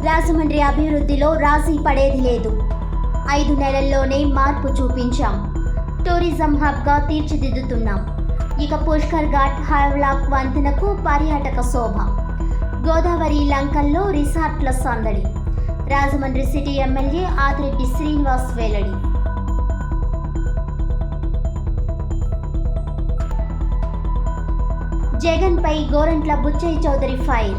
రాజమండ్రి అభివృద్ధిలో రాజీ పడేది లేదు. 5 నెలల్లోనే మార్పు చూపించాం. టూరిజం హబ్గా తీర్చిదిద్దుతున్నాం. ఇక పుష్కర్ ఘాట్ హైవ్లాక్ వంతెనకు పర్యాటక శోభ. గోదావరి లంకల్లో రిసార్ట్ల సందడి. రాజమండ్రి సిటీ ఎమ్మెల్యే ఆదిరెడ్డి శ్రీనివాస్ వెల్లడి. జగన్పై గోరంట్ల బుచ్చయ్య చౌదరి ఫైర్.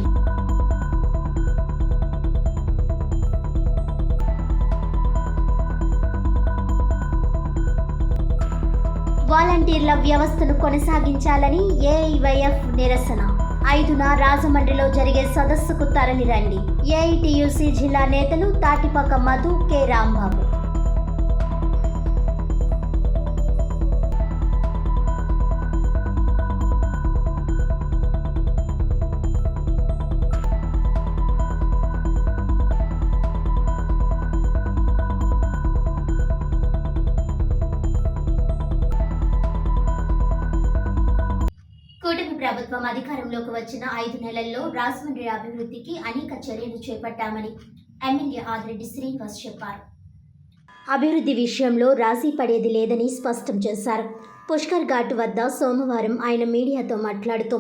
వాలంటీర్ల వ్యవస్థను కొనసాగించాలని ఏఐవైఎఫ్ నిరసన. 5న రాజమండ్రిలో జరిగే సదస్సుకు తరలిరండి. ఏఐటీయూసీ జిల్లా నేతలు తాటిపాక మధు, కె రాంబాబు. కూటమి ప్రభుత్వం అధికారంలోకి వచ్చిన 5 నెలల్లో రాజమండ్రి అభివృద్ధికి అనేక చర్యలు చేపట్టామని ఎమ్మెల్యే ఆదిరెడ్డి శ్రీనివాస్ చెప్పారు. అభివృద్ధి విషయంలో రాజీ పడేది లేదని స్పష్టం చేశారు. పుష్కర్ ఘాట్ వద్ద సోమవారం ఆయన మీడియాతో మాట్లాడుతూ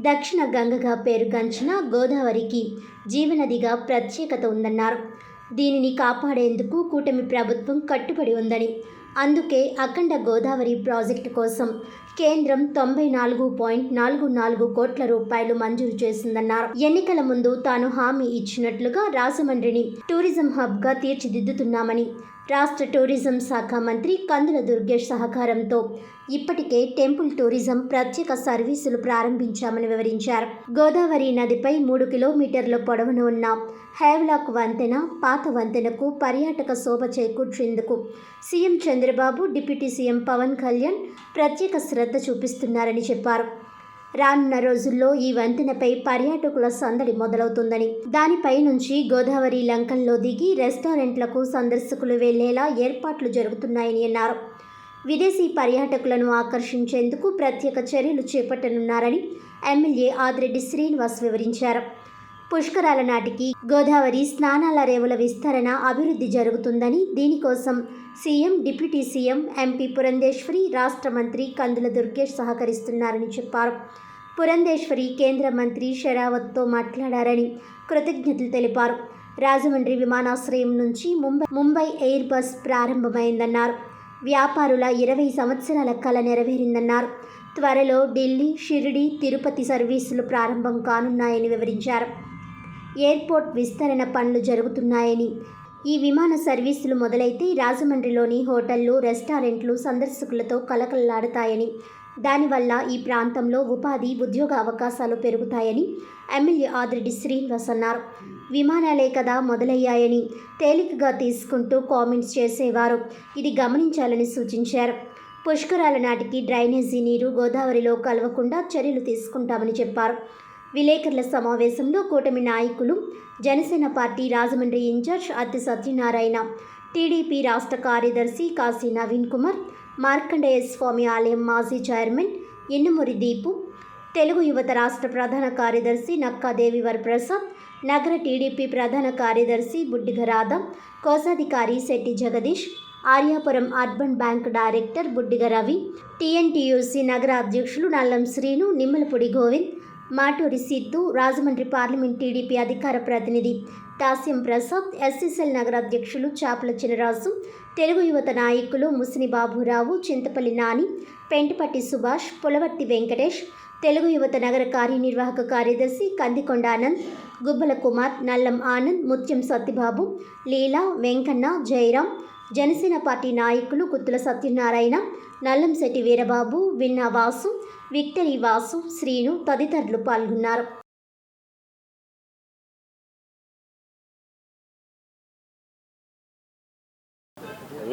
దక్షిణ గంగగా పేరుగాంచిన గోదావరికి జీవనదిగా ప్రత్యేకత ఉందన్నారు. దీనిని కాపాడేందుకు కూటమి ప్రభుత్వం కట్టుబడి ఉందని, అందుకే అఖండ గోదావరి ప్రాజెక్టు కోసం కేంద్రం 94.44 కోట్ల రూపాయలు మంజూరు చేసిందన్నారు. ఎన్నికల ముందు తాను హామీ ఇచ్చినట్లుగా రాజమండ్రిని టూరిజం హబ్గా తీర్చిదిద్దుతున్నామని, రాష్ట్ర టూరిజం శాఖ మంత్రి కందుల దుర్గేష్ సహకారంతో ఇప్పటికే టెంపుల్ టూరిజం ప్రత్యేక సర్వీసులు ప్రారంభించామని వివరించారు. గోదావరి నదిపై 3 కిలోమీటర్ల పొడవున ఉన్న హైవ్లాక్ వంతెన, పాత వంతెనకు పర్యాటక శోభ చేకూర్చేందుకు CM Chandrababu, deputy CM Pawan Kalyan ప్రత్యేక శ్రద్ధ చూపిస్తున్నారని చెప్పారు. రానున్న రోజుల్లో ఈ వంతెనపై పర్యాటకుల సందడి మొదలవుతుందని, దానిపై నుంచి గోదావరి లంకల్లో దిగి రెస్టారెంట్లకు సందర్శకులు వెళ్లేలా ఏర్పాట్లు జరుగుతున్నాయని అన్నారు. విదేశీ పర్యాటకులను ఆకర్షించేందుకు ప్రత్యేక చర్యలు చేపట్టనున్నారని ఎమ్మెల్యే ఆదిరెడ్డి శ్రీనివాస్ వివరించారు. పుష్కరాల నాటికి గోదావరి స్నానాల రేవుల విస్తరణ, అభివృద్ధి జరుగుతుందని, దీనికోసం CM, deputy CM, MP Purandeswari, రాష్ట్ర మంత్రి కందుల దుర్గేష్ సహకరిస్తున్నారని చెప్పారు. పురంధేశ్వరి కేంద్ర మంత్రి షెరావత్తో మాట్లాడారని కృతజ్ఞతలు తెలిపారు. రాజమండ్రి విమానాశ్రయం నుంచి ముంబై ఎయిర్ బస్ ప్రారంభమైందన్నారు. వ్యాపారుల 20 సంవత్సరాల కల నెరవేరిందన్నారు. త్వరలో ఢిల్లీ, షిరిడి, తిరుపతి సర్వీసులు ప్రారంభం కానున్నాయని వివరించారు. ఎయిర్పోర్ట్ విస్తరణ పనులు జరుగుతున్నాయని, ఈ విమాన సర్వీసులు మొదలైతే రాజమండ్రిలోని హోటళ్లు, రెస్టారెంట్లు సందర్శకులతో కలకలలాడతాయని, దానివల్ల ఈ ప్రాంతంలో ఉపాధి, ఉద్యోగ అవకాశాలు పెరుగుతాయని ఎమ్మెల్యే ఆదిరెడ్డి శ్రీనివాస్ అన్నారు. విమానాలే కదా మొదలయ్యాయని తేలికగా తీసుకుంటూ కామెంట్స్ చేసేవారు, ఇది గమనించాలని సూచించారు. పుష్కరాల నాటికి డ్రైనేజీ నీరు గోదావరిలో కలవకుండా చర్యలు తీసుకుంటామని చెప్పారు. విలేకరుల సమావేశంలో కూటమి నాయకులు, జనసేన పార్టీ రాజమండ్రి ఇన్ఛార్జ్ అత్తి సత్యనారాయణ, టీడీపీ రాష్ట్ర కార్యదర్శి కాశీ నవీన్ కుమార్, మార్కండేయ స్వామి ఆలయం మాజీ చైర్మన్ ఇన్నమూరి దీపు, తెలుగు యువత రాష్ట్ర ప్రధాన కార్యదర్శి నక్కాదేవి వరప్రసాద్, నగర టీడీపీ ప్రధాన కార్యదర్శి బుడ్డిగ రాధ, కోశాధికారి Shetty Jagadish, Aryapuram urban bank director Buddiga Ravi, TNTUC నగర అధ్యక్షులు నల్లం శ్రీను, నిమ్మలపూడి గోవింద్, మాటూరి సిద్ధు, రాజమండ్రి పార్లమెంట్ టీడీపీ అధికార ప్రతినిధి దాస్యం ప్రసాద్, ఎస్ఎస్ఎల్ నగర అధ్యక్షులు చాపల చినరాజు, తెలుగు యువత నాయకులు ముసిని బాబురావు, చింతపల్లి నాని, పెంటపట్టి సుభాష్, పులవర్తి వెంకటేష్, తెలుగు యువత నగర కార్యనిర్వాహక కార్యదర్శి కందికొండ ఆనంద్, గుబ్బల కుమార్, నల్లం ఆనంద్, ముత్యం సత్యబాబు, లీలా, వెంకన్న, జయరాం, జనసేన పార్టీ నాయకులు గుత్తుల సత్యనారాయణ, నల్లంశెట్టి వీరబాబు, విన్నా వాసు, విక్టరీ వాసు, శ్రీను తదితరులు పాల్గొన్నారు.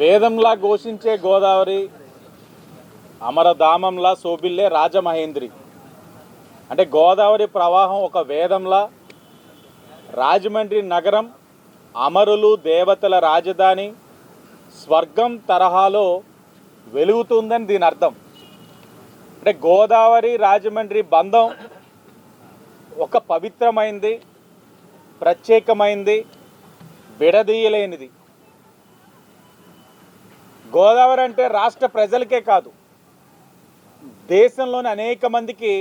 వేదంలా ఘోషించే గోదావరి, అమరధామంలా శోభిల్లే రాజమహేంద్రి. అంటే గోదావరి ప్రవాహం ఒక వేదంలా, రాజమండ్రి నగరం అమరులు, దేవతల రాజధాని, స్వర్గం తరహాలో వెలుగుతుందని దీని అర్థం. అంటే గోదావరి రాజమండ్రి బంధం ఒక పవిత్రమైంది, ప్రత్యేకమైంది, విడదీయలేనిది. గోదావరి అంటే రాష్ట్ర ప్రజలకే కాదు, దేశంలోని అనేక మందికి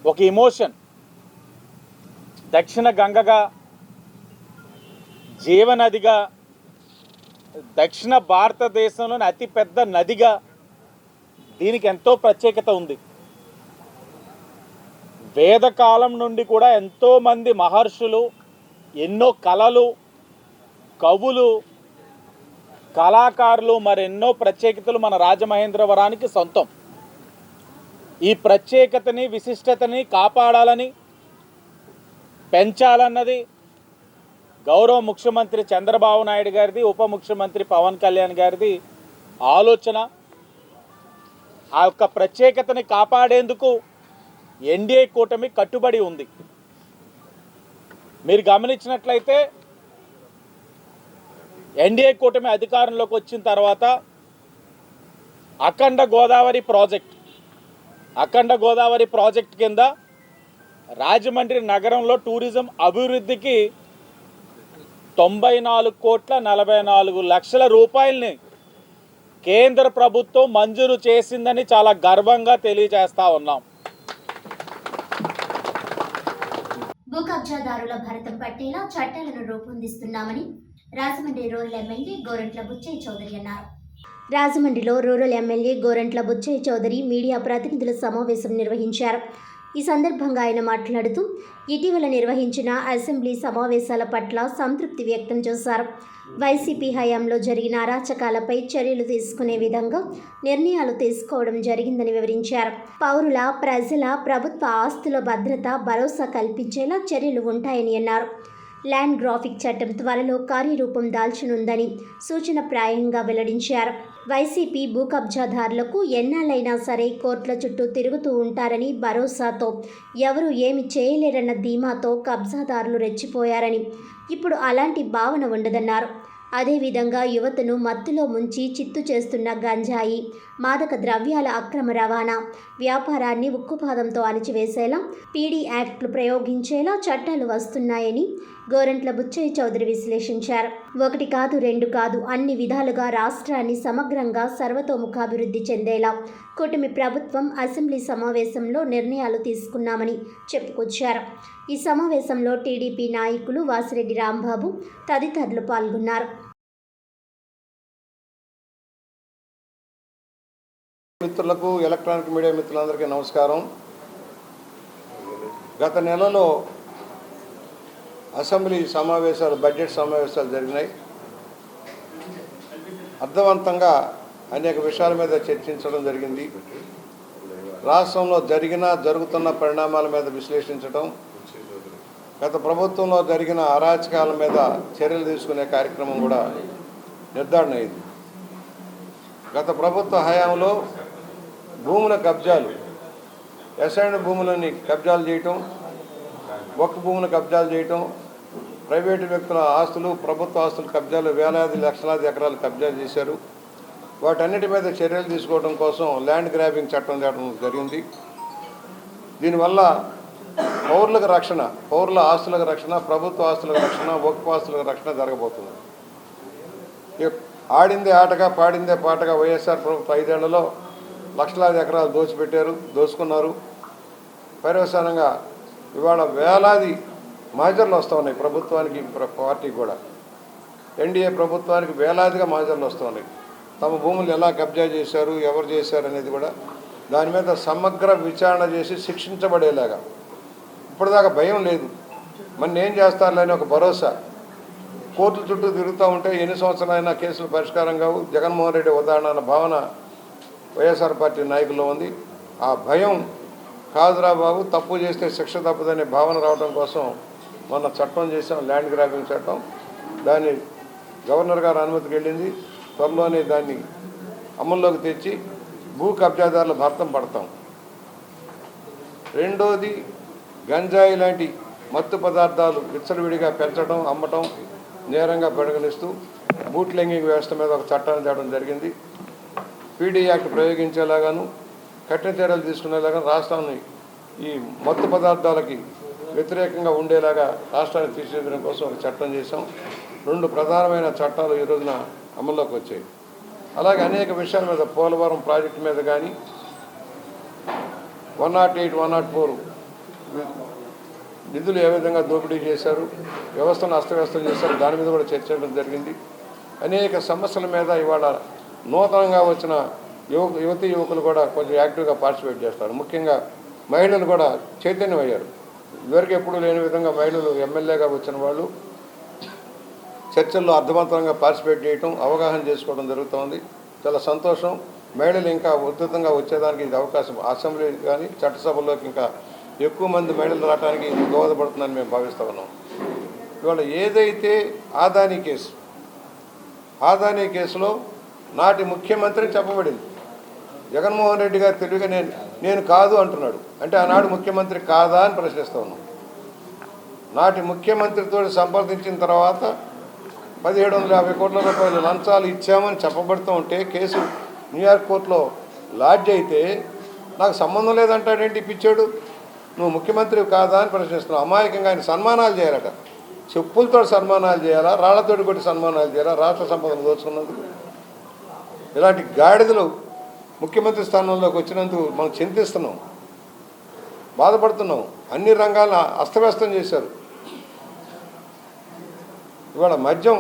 ఒక ఇమోషన్. దక్షిణ గంగగా, జీవనదిగా, దక్షిణ భారతదేశంలోని అతిపెద్ద నదిగా దీనికి ఎంతో ప్రత్యేకత ఉంది. వేదకాలం నుండి కూడా ఎంతోమంది మహర్షులు, ఎన్నో కళలు, కవులు, కళాకారులు, మరెన్నో ప్రత్యేకతలు మన రాజమహేంద్రవరానికి సొంతం. ఈ ప్రత్యేకతని, విశిష్టతని కాపాడాలని, పెంచాలన్నది గౌరవ ముఖ్యమంత్రి చంద్రబాబు నాయుడు గారిది, ఉప ముఖ్యమంత్రి పవన్ కళ్యాణ్ గారిది ఆలోచన. ఆ యొక్క ప్రత్యేకతని కాపాడేందుకు ఎన్డీఏ కూటమి కట్టుబడి ఉంది. మీరు గమనించినట్లయితే ఎన్డీఏ కూటమి అధికారంలోకి వచ్చిన తర్వాత అఖండ గోదావరి ప్రాజెక్ట్ కింద రాజమండ్రి నగరంలో టూరిజం అభివృద్ధికి 94,44,00,00,000 రూపాయలని కేంద్ర ప్రభుత్వం మంజూరు చేసిందని చాలా గర్వంగా తెలియజేస్తా ఉన్నాం. భూ కబ్జాదారుల భరతం పట్టేలా చట్టాలను రూపొందిస్తున్నామని రాజమండ్రి రూరల్ ఎమ్మెల్యే గోరంట్ల బుచ్చయ్య చౌదరి అన్నారు. రాజమండ్రిలో rural MLA Gorantla Butchaiah Chowdary media ప్రతినిధుల సమావేశం నిర్వహించారు. ఈ సందర్భంగా ఆయన మాట్లాడుతూ ఇటీవల నిర్వహించిన అసెంబ్లీ సమావేశాల పట్ల సంతృప్తి వ్యక్తం చేశారు. వైసీపీ హయాంలో జరిగిన అరాచకాలపై చర్యలు తీసుకునే విధంగా నిర్ణయాలు తీసుకోవడం జరిగిందని వివరించారు. పౌరుల, ప్రజల, ప్రభుత్వ ఆస్తుల భద్రత, భరోసా కల్పించేలా చర్యలు ఉంటాయని అన్నారు. ల్యాండ్ గ్రాఫిక్ చట్టం త్వరలో కార్యరూపం దాల్చనుందని సూచనప్రాయంగా వెల్లడించారు. వైసీపీ భూ కబ్జాదారులకు ఎన్నాళ్ళైనా సరే కోర్టుల చుట్టూ తిరుగుతూ ఉంటారని భరోసాతో, ఎవరు ఏమి చేయలేరన్న ధీమాతో కబ్జాదారులు రెచ్చిపోయారని, ఇప్పుడు అలాంటి భావన ఉండదన్నారు. అదేవిధంగా యువతను మత్తులో ముంచి చిత్తు చేస్తున్న గంజాయి, మాదక ద్రవ్యాల అక్రమ రవాణా వ్యాపారాన్ని ఉక్కుపాదంతో అణిచివేసేలా పీడీ యాక్ట్లు ప్రయోగించేలా చట్టాలు వస్తున్నాయని గోరంట్ల బుచ్చయ్య చౌదరి విశ్లేషించారు. 1 కాదు 2 కాదు, అన్ని విధాలుగా రాష్ట్రాన్ని సమగ్రంగా సర్వతోముఖాభివృద్ధి చెందేలా కూటమి ప్రభుత్వం అసెంబ్లీ సమావేశంలో నిర్ణయాలు తీసుకున్నామని చెప్పుకొచ్చారు. ఈ సమావేశంలో టీడీపీ నాయకులు వాసిరెడ్డి రాంబాబు తదితరులు పాల్గొన్నారు. మిత్రులకు, ఎలక్ట్రానిక్ మీడియా మిత్రులందరికీ నమస్కారం. గత నెలలో అసెంబ్లీ సమావేశాలు, బడ్జెట్ సమావేశాలు జరిగినాయి. అర్థవంతంగా అనేక విషయాల మీద చర్చించడం జరిగింది. రాష్ట్రంలో జరుగుతున్న పరిణామాల మీద విశ్లేషించడం, గత ప్రభుత్వంలో జరిగిన అరాచకాల మీద చర్యలు తీసుకునే కార్యక్రమం కూడా నిర్ధారణ అయింది. గత ప్రభుత్వ హయాంలో భూముల కబ్జాలు, అసైన్డ్ భూములని కబ్జాలు చేయటం, ఒక్క భూములు కబ్జాలు చేయటం, ప్రైవేటు వ్యక్తుల ఆస్తులు, ప్రభుత్వ ఆస్తులు కబ్జాలు, వేలాది లక్షలాది ఎకరాలు కబ్జాలు చేశారు. వాటన్నిటి మీద చర్యలు తీసుకోవడం కోసం ల్యాండ్ గ్రాబింగ్ చట్టం తేవడం జరిగింది. దీనివల్ల పౌరులకు రక్షణ, పౌరుల ఆస్తులకు రక్షణ, ప్రభుత్వ ఆస్తులకు రక్షణ, వక్ఫ్ ఆస్తులకు రక్షణ జరగబోతుంది. ఆడిందే ఆటగా, పాడిందే పాటగా వైఎస్ఆర్ ప్రభుత్వ 5 ఏళ్లలో లక్షలాది ఎకరాలు దోచుకున్నారు. పర్యవసానంగా ఇవాళ వేలాది మాజర్లు వస్తూ ఉన్నాయి ప్రభుత్వానికి, పార్టీకి కూడా. ఎన్డీఏ ప్రభుత్వానికి వేలాదిగా మాజర్లు వస్తూ ఉన్నాయి. తమ భూములు ఎలా కబ్జా చేశారు, ఎవరు చేశారు అనేది కూడా దాని మీద సమగ్ర విచారణ చేసి శిక్షించబడేలాగా. ఇప్పటిదాకా భయం లేదు, మన ఏం చేస్తారులేని ఒక భరోసా. కోర్టుల చుట్టూ తిరుగుతూ ఉంటే ఎన్ని సంవత్సరాలైనా కేసులు పరిష్కారం కావు. జగన్మోహన్ రెడ్డి ఉదాహరణ అన్న భావన వైఎస్ఆర్ పార్టీ నాయకుల్లో ఉంది. ఆ భయం కాదురా బాబు, తప్పు చేస్తే శిక్ష తప్పదనే భావన రావడం కోసం మొన్న చట్టం చేసాం, ల్యాండ్ గ్రాబింగ్ చట్టం. దాన్ని గవర్నర్ గారు అనుమతికి వెళ్ళింది. త్వరలోనే దాన్ని అమల్లోకి తెచ్చి భూ కబ్జాదారుల భర్తం పడతాం. రెండోది, గంజాయి లాంటి మత్తు పదార్థాలు విచ్చలవిడిగా పెంచడం, అమ్మటం నేరంగా పరిగణిస్తూ బూట్లెంగింగ్ వ్యవస్థ మీద ఒక చట్టాన్ని తేవడం జరిగింది. పీడీ యాక్ట్ ప్రయోగించేలాగాను, కఠిన చర్యలు తీసుకునేలాగా రాష్ట్రాన్ని ఈ మత్తు పదార్థాలకి వ్యతిరేకంగా ఉండేలాగా రాష్ట్రాన్ని తీర్చిదిద్దడం కోసం ఒక చట్టం చేశాం. 2 ప్రధానమైన చట్టాలు ఈ రోజున అమల్లోకి వచ్చాయి. అలాగే అనేక విషయాల మీద, పోలవరం ప్రాజెక్టు మీద కానీ, 108, 104 నిధులు ఏ విధంగా దోపిడీ చేశారు, వ్యవస్థను అస్తవ్యస్తం చేశారు, దాని మీద కూడా చర్చించడం జరిగింది. అనేక సమస్యల మీద ఇవాళ నూతనంగా వచ్చిన యువతీ యువకులు కూడా కొంచెం యాక్టివ్గా పార్టిసిపేట్ చేస్తారు. ముఖ్యంగా మహిళలు కూడా చైతన్యం అయ్యారు. ఇదివరకు ఎప్పుడూ లేని విధంగా మహిళలు ఎమ్మెల్యేగా వచ్చిన వాళ్ళు చర్చల్లో అర్థవంతంగా పార్టిసిపేట్ చేయటం, అవగాహన చేసుకోవడం జరుగుతోంది. చాలా సంతోషం. మహిళలు ఇంకా ఉధృతంగా వచ్చేదానికి ఇది అవకాశం. అసెంబ్లీ కానీ చట్టసభల్లోకి ఇంకా ఎక్కువ మంది మహిళలు రావడానికి దోహదపడుతుందని మేము భావిస్తూ ఉన్నాం. ఇవాళ ఏదైతే ఆదాని కేసులో నాటి ముఖ్యమంత్రికి చెప్పబడింది, జగన్మోహన్ రెడ్డి గారు తెలివిగా నేను కాదు అంటున్నాడు. అంటే ఆనాడు ముఖ్యమంత్రి కాదా అని ప్రశ్నిస్తూ ఉన్నాం. నాటి ముఖ్యమంత్రితో సంప్రదించిన తర్వాత 1750 కోట్ల రూపాయలు లంచాలు ఇచ్చామని చెప్పబడుతూ ఉంటే కేసు న్యూయార్క్ కోర్టులో లాడ్జ్ అయితే నాకు సంబంధం లేదంటాడేంటి పిచ్చాడు? నువ్వు ముఖ్యమంత్రి కాదా అని ప్రశ్నిస్తున్నావు. అమాయకంగా ఆయన సన్మానాలు చేయాలట. చెప్పులతో సన్మానాలు చేయాలా, రాళ్లతోటి కొట్టి సన్మానాలు చేయాలా రాష్ట్ర సంపదను దోచుకున్నందుకు? ఇలాంటి గాడిదలు ముఖ్యమంత్రి స్థానంలోకి వచ్చినందుకు మనం చింతిస్తున్నాం, బాధపడుతున్నాం. అన్ని రంగాలను అస్తవ్యస్తం చేశారు. ఇవాళ మద్యం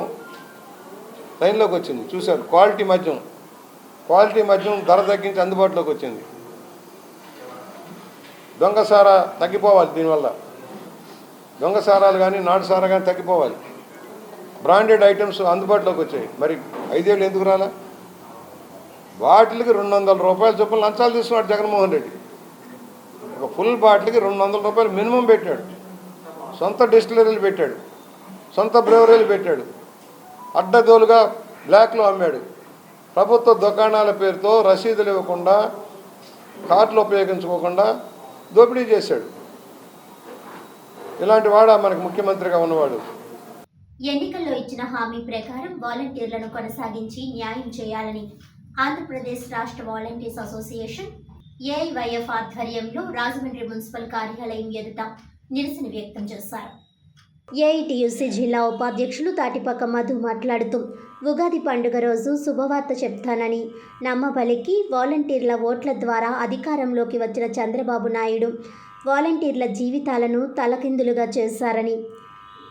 లైన్లోకి వచ్చింది, చూశారు. క్వాలిటీ మద్యం ధర తగ్గించి అందుబాటులోకి వచ్చింది. దొంగసారా తగ్గిపోవాలి. దీనివల్ల దొంగసారాలు కానీ నాటుసారా కానీ తగ్గిపోవాలి. బ్రాండెడ్ ఐటమ్స్ అందుబాటులోకి వచ్చాయి. మరి 5 ఏళ్ళు ఎందుకు రాలా? బాటిల్కి 200 రూపాయల చొప్పున లంచాలు తీసుకున్నాడు జగన్మోహన్ రెడ్డి. ఒక ఫుల్ బాటిల్కి 200 రూపాయలు మినిమం పెట్టాడు. సొంత డిస్టిలరీలు పెట్టాడు, సొంత బ్రెవరీలు పెట్టాడు, అడ్డదోలుగా బ్లాక్లో అమ్మాడు. ప్రభుత్వ దుకాణాల పేరుతో రసీదులు ఇవ్వకుండా, కార్డులు ఉపయోగించుకోకుండా దోపిడీ చేశాడు. ఇలాంటి వాడా మనకు ముఖ్యమంత్రిగా ఉన్నవాడు? ఎన్నికల్లో ఇచ్చిన హామీ ప్రకారం వాలంటీర్లను కొనసాగించి న్యాయం చేయాలని ఆంధ్రప్రదేశ్ రాష్ట్ర వాలంటీర్స్ అసోసియేషన్ ఏఐవైఎఫ్ ఆధ్వర్యంలో రాజమండ్రి మున్సిపల్ కార్యాలయం ఎదుట నిరసన వ్యక్తం చేశారు. ఏఐటియుసి జిల్లా ఉపాధ్యక్షులు తాటిపక్క మధు మాట్లాడుతూ, ఉగాది పండుగ రోజు శుభవార్త చెప్తానని నమ్మబలికి వాలంటీర్ల ఓట్ల ద్వారా అధికారంలోకి వచ్చిన చంద్రబాబు నాయుడు వాలంటీర్ల జీవితాలను తలకిందులుగా చేశారని,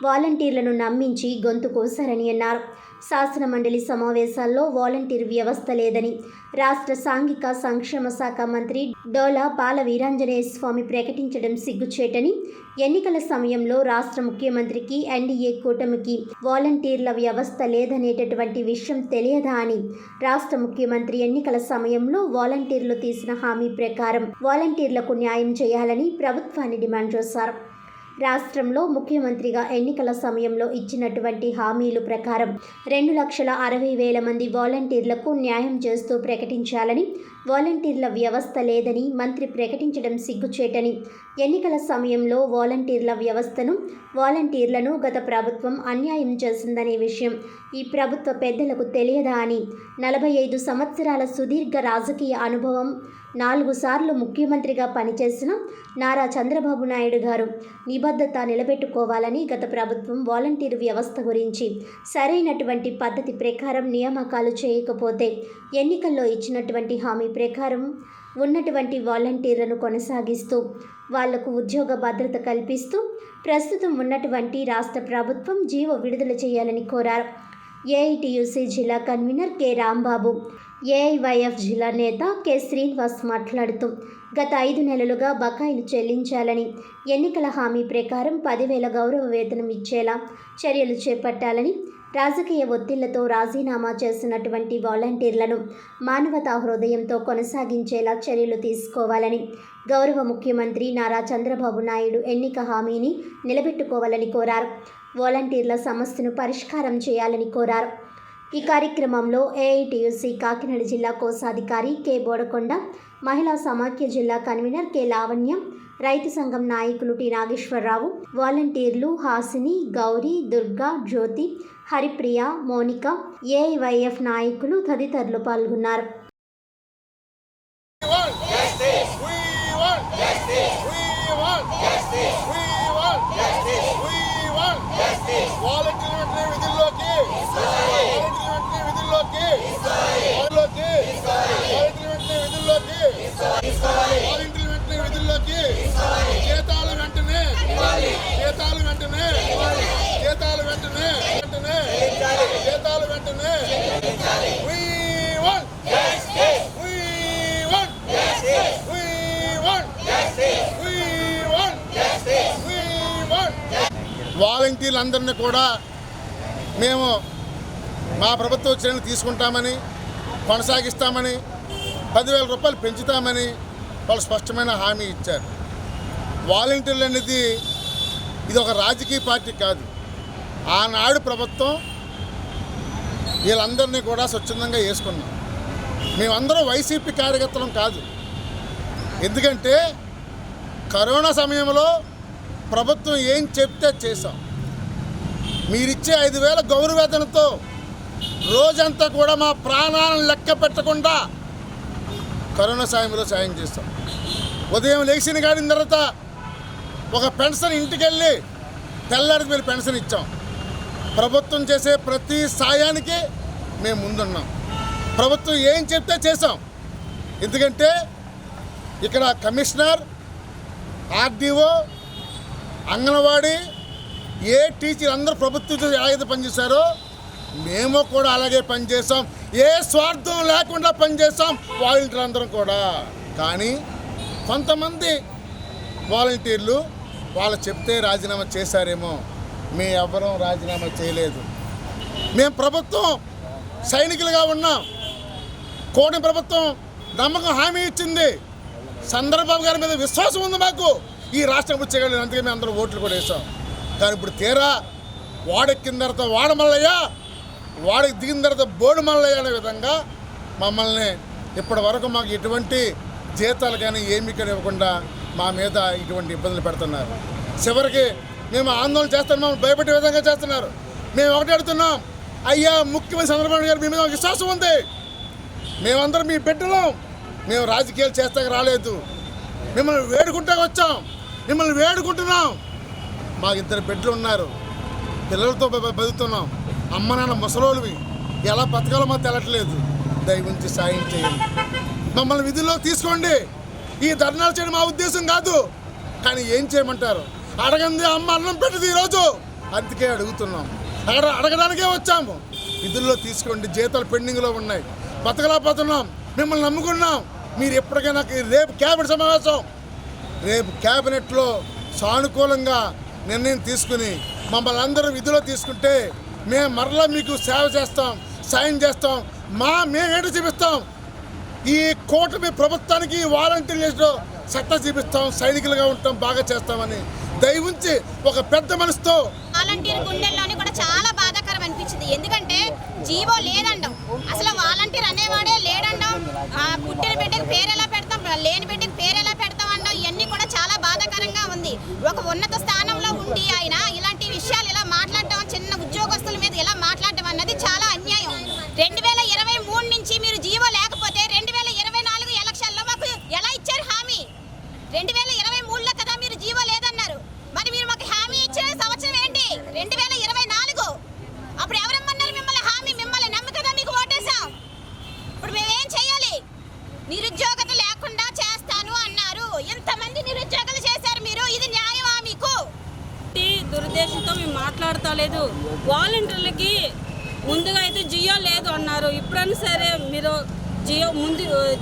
వాలంటీర్లను నమ్మించి గొంతు కోశారని అన్నారు. శాసన మండలి సమావేశాల్లో వాలంటీర్ వ్యవస్థ లేదని రాష్ట్ర సాంఘిక సంక్షేమ శాఖ మంత్రి డోలా బాల వీరాంజనేయ స్వామి ప్రకటించడం సిగ్గుచేటని, ఎన్నికల సమయంలో రాష్ట్ర ముఖ్యమంత్రికి ఎన్డీఏ కూటమికి వాలంటీర్ల వ్యవస్థ లేదనేటటువంటి విషయం తెలియదా అని రాష్ట్ర ముఖ్యమంత్రి ఎన్నికల సమయంలో వాలంటీర్లు తీసిన హామీ ప్రకారం వాలంటీర్లకు న్యాయం చేయాలని ప్రభుత్వాన్ని డిమాండ్ చేశారు. రాష్ట్రంలో ముఖ్యమంత్రిగా ఎన్నికల సమయంలో ఇచ్చినటువంటి హామీల ప్రకారం 2,60,000 మంది వాలంటీర్లకు న్యాయం చేస్తూ ప్రకటించాలని, వాలంటీర్ల వ్యవస్థ లేదని మంత్రి ప్రకటించడం సిగ్గుచేటని, ఎన్నికల సమయంలో వాలంటీర్లను గత ప్రభుత్వం అన్యాయం చేసిందనే విషయం ఈ ప్రభుత్వ పెద్దలకు తెలియదా అని, 45 సంవత్సరాల సుదీర్ఘ రాజకీయ అనుభవం, 4 సార్లు ముఖ్యమంత్రిగా పనిచేసిన నారా చంద్రబాబు నాయుడు గారు నిబద్ధత నిలబెట్టుకోవాలని, గత ప్రభుత్వం వాలంటీర్ వ్యవస్థ గురించి సరైనటువంటి పద్ధతి ప్రకారం నియామకాలు చేయకపోతే ఎన్నికల్లో ఇచ్చినటువంటి హామీ ప్రకారం ఉన్నటువంటి వాలంటీర్లను కొనసాగిస్తూ వాళ్లకు ఉద్యోగ భద్రత కల్పిస్తూ ప్రస్తుతం ఉన్నటువంటి రాష్ట్ర ప్రభుత్వం జీవో విడుదల చేయాలని కోరారు. ఏఐటియుసి జిల్లా కన్వీనర్ కె రాంబాబు, ఏఐవైఎఫ్ జిల్లా నేత కె శ్రీనివాస్ మాట్లాడుతూ, గత 5 నెలలుగా బకాయిలు చెల్లించాలని, ఎన్నికల హామీ ప్రకారం 10,000 గౌరవ వేతనం ఇచ్చేలా చర్యలు చేపట్టాలని, రాజకీయ ఒత్తిళ్లతో రాజీనామా చేసినటువంటి వాలంటీర్లను మానవతా హృదయంతో కొనసాగించేలా చర్యలు తీసుకోవాలని, గౌరవ ముఖ్యమంత్రి నారా చంద్రబాబు నాయుడు ఎన్నిక హామీని నిలబెట్టుకోవాలని కోరారు. వాలంటీర్ల సమస్యను పరిష్కారం చేయాలని కోరారు. ఈ కార్యక్రమంలో ఏఐటియుసి కాకినాడ జిల్లా కోశాధికారి కె బోడకొండ, మహిళా సమాఖ్య జిల్లా కన్వీనర్ కె లావణ్య, రైతు సంఘం నాయకులు టి నాగేశ్వరరావు, వాలంటీర్లు హాసిని, గౌరీ, దుర్గా, జ్యోతి, హరిప్రియ, మోనిక, ఏఐవైఎఫ్ నాయకులు తదితరులు పాల్గొన్నారు. We want వాలంటీర్లందరినీ కూడా మేము మా ప్రభుత్వ చర్యలు తీసుకుంటామని, కొనసాగిస్తామని, 10,000 రూపాయలు పెంచుతామని వాళ్ళు స్పష్టమైన హామీ ఇచ్చారు. వాలంటీర్లు అనేది ఇది ఒక రాజకీయ పార్టీ కాదు. ఆనాడు ప్రభుత్వం వీళ్ళందరినీ కూడా స్వచ్ఛందంగా వేసుకున్నాం. మేమందరం వైసీపీ కార్యకర్తలం కాదు. ఎందుకంటే కరోనా సమయంలో ప్రభుత్వం ఏం చెప్తే చేశాం. మీరిచ్చే 5,000 గౌరవేతనతో రోజంతా కూడా మా ప్రాణాలను లెక్క పెట్టకుండా కరోనా సమయంలో సాయం చేస్తాం. ఉదయం లేచిన కాడిన తర్వాత ఒక పెన్షన్ ఇంటికి వెళ్ళి తెల్లారికి వెళ్ళి పెన్షన్ ఇచ్చాం. ప్రభుత్వం చేసే ప్రతి సాయానికి మేము ముందున్నాం. ప్రభుత్వం ఏం చెప్తే చేసాం. ఎందుకంటే ఇక్కడ కమిషనర్, ఆర్డీఓ, అంగన్వాడీ, ఏ టీచర్ అందరూ ప్రభుత్వం ఎలాగైతే పనిచేశారో మేము కూడా అలాగే పనిచేసాం. ఏ స్వార్థం లేకుండా పనిచేసాం వాలంటీర్లు అందరం కూడా. కానీ కొంతమంది వాలంటీర్లు వాళ్ళు చెప్తే రాజీనామా చేశారేమో. మేము ఎవ్వరం రాజీనామా చేయలేదు. మేము ప్రభుత్వం సైనికులుగా ఉన్నాం. కూటమి ప్రభుత్వం నమ్మకం హామీ ఇచ్చింది. చంద్రబాబు గారి మీద విశ్వాసం ఉంది మాకు. ఈ రాష్ట్రం వచ్చేయగలిగిన, అందుకే మేము అందరూ ఓట్లు కూడా వేసాం. కానీ ఇప్పుడు తీరా వాడెక్కిన తర్వాత వాడ మల్లయ్య, వాడికి దిగిన తర్వాత బోడు మల్లయ్య అనే విధంగా మమ్మల్ని ఇప్పటి వరకు మాకు ఎటువంటి జీతాలు కానీ ఏమీ కానీ ఇవ్వకుండా మా మీద ఇటువంటి ఇబ్బందులు పెడుతున్నారు. చివరికి మేము ఆందోళన చేస్తున్నాం, మమ్మల్ని భయపెట్టే విధంగా చేస్తున్నారు. మేము ఒకటి అడుగుతున్నాం, అయ్యా ముఖ్యమంత్రి చంద్రబాబు గారు మీ మీద విశ్వాసం ఉంది. మేమందరం మీ బిడ్డలం. మేము రాజకీయాలు చేస్తాక రాలేదు. మిమ్మల్ని వేడుకుంటా వచ్చాం, మిమ్మల్ని వేడుకుంటున్నాం. మాకు 2 బిడ్డలు ఉన్నారు, పిల్లలతో బతుకుతున్నాం. అమ్మ నాన్న ముసలోళ్ళవి, ఎలా బతకాలో మాకు తెలట్లేదు. దయవుంచి సాయం చేయండి, మమ్మల్ని విధుల్లో తీసుకోండి. ఈ ధర్నాలు చేయడం మా ఉద్దేశం కాదు. కానీ ఏం చేయమంటారు? అడగంది అమ్మ అన్నం పెట్టదు ఈరోజు. అందుకే అడుగుతున్నాం, అడగడానికే వచ్చాము. విధుల్లో తీసుకోండి. జీతాలు పెండింగ్లో ఉన్నాయి, బతకలేకపోతున్నాం. మిమ్మల్ని నమ్ముకున్నాం. మీరు ఎప్పటికైనా రేపు క్యాబినెట్ సమావేశం, రేపు క్యాబినెట్లో సానుకూలంగా నిర్ణయం తీసుకుని మమ్మల్ని అందరూ విధిలో తీసుకుంటే మేము మరలా మీకు సేవ చేస్తాం, సాయం చేస్తాం. మేమేంటో చూపిస్తాం. ఈ కూటమి ప్రభుత్వానికి వాలంటీర్ లిస్టులో సత్తా చూపిస్తాం. సైనికులుగా ఉంటాం, బాగా చేస్తామని దయవుంచి ఒక పెద్ద మనసుతో. వాలంటీర్ గుండెల్లోని కూడా చాలా బాధాకరం అనిపించింది. ఎందుకంటే జీవో లేదండం, అసలు వాలంటీర్ అనేవాడే లేదండం. పుట్టిన బిడ్డకి పేరు ఎలా పెడతాం, లేని బిడ్డకి పేరు ఎలా పెడతాం అనడం, ఇవన్నీ కూడా చాలా బాధాకరంగా ఉంది. ఒక ఉన్నత స్థానంలో ఉండి ఆయన ఇలాంటి విషయాలు ఇలా మాట్లాడటం, చిన్న ఉద్యోగస్తుల మీద ఇలా మాట్లాడటం అన్నది చాలా అన్యాయం. 2023 నుంచి మీరు జీవో లేకపోతే 2024 ఎలక్షన్లో మాకు ఎలా ఇచ్చారు హామీ? 2023లో కదా మీరు జీవో లేదన్నారు. మరి మీరు మాకు హామీ ఇచ్చిన సంవత్సరం ఏంటి? 2024. అప్పుడు ఎవరమ్మన్నారు మిమ్మల్ని హామీ? మిమ్మల్ని నమ్మి కదా మీకు ఓటేసాం. ఇప్పుడు మేమేం చేయాలి? నిరుద్యోగత లేకుండా చేస్తాను అన్నారు. ఎంతమంది నిరుద్యోగులు చేశారు మీరు? ఇది న్యాయమా మీకు? దురుద్దేశంతో మేము మాట్లాడతలేదు. వాలంటీర్లకి ముందుగా అయితే జియో లేదు అన్నారు. ఇప్పుడైనా సరే మీరు